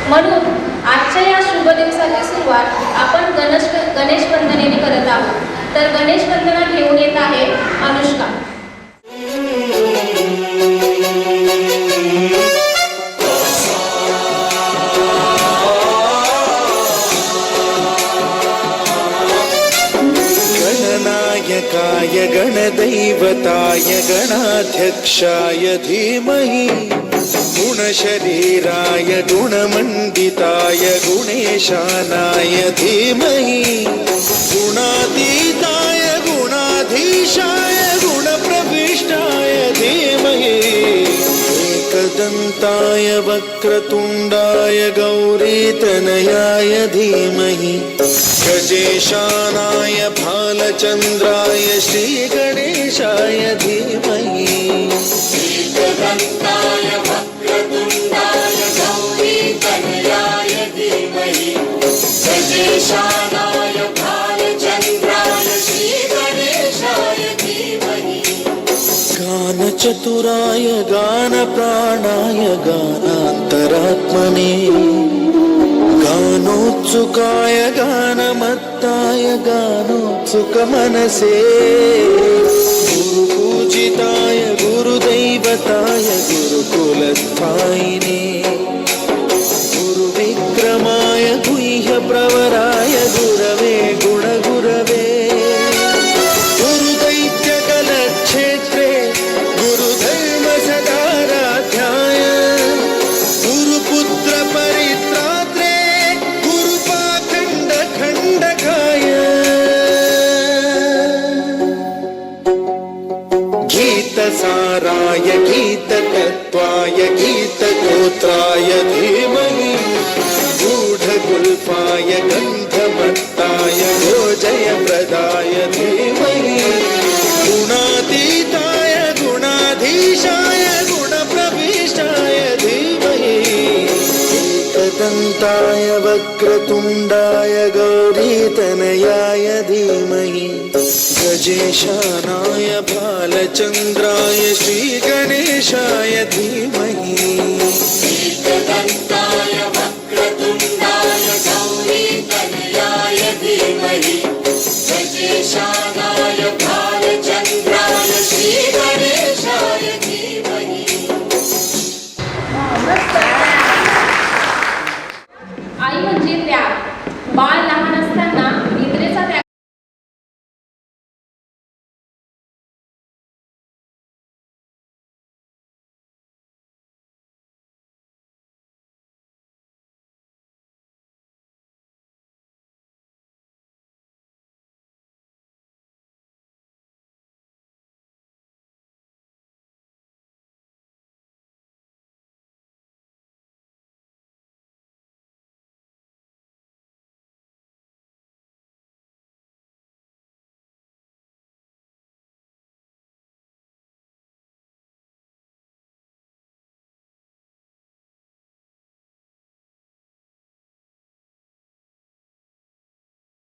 म्हणून आजच्या या शुभ दिवसाची सुरुवात आपण गणेश वंदनेने करत आहोत. तर गणेश वंदना घेऊन येत आहे अनुष्का. गणनायकाय गणदैवताय गणाध्यक्षाय धीमहि गुणशरीराय गुणमण्डिताय गुणेशानाय धीमहि गुणातीताय गुणाधीशाय गुणप्रविष्टाय धीमहि एकदन्ताय वक्रतुण्डाय गौरीतनयाय धीमहि गजेशानाय भालचन्द्राय श्रीगणेशाय धीमहि एकदन्ताय वक्रतुण्डाय गौरीतनयाय धीमहि गजेशानाय भालचन्द्राय श्रीगणेशाय धीमहि गानचतुराय गानप्राणाय गानान्तरात्मने गानोत्सुकाय गानमत्ताय गानोत्सुकमनसे गुरुपूजिताय गुरुदैवताय गुरुकुलस्थायिने गुरुविक्रमाय गुह्यप्रवराय गुरवे गुणगुरवे गुरुदैत्यकलक्षेत्रे गुरुधर्मसदाराध्याय गुरुपुत्र परित्रात्रे गुरुपाखण्डखण्डकाय गीतसाराय गीततत्त्वाय गीतगोत्राय धीमहि गूढगुल्फाय गन्धमत्ताय गोजयप्रदाय धीमहि गुणातीताय गुणाधीशाय गुणप्रविष्टाय धीमहि एकदन्ताय वक्रतुण्डाय गौरीतनयाय धीमहि गजेशानाय भालचन्द्राय श्रीगणेशाय धीमहि एकदन्ताय वक्रतुण्डाय गौरीतनयाय धीमहि गजेशानाय भालचन्द्राय श्रीगणेशाय धीमहि. आई म्हणजे त्याग,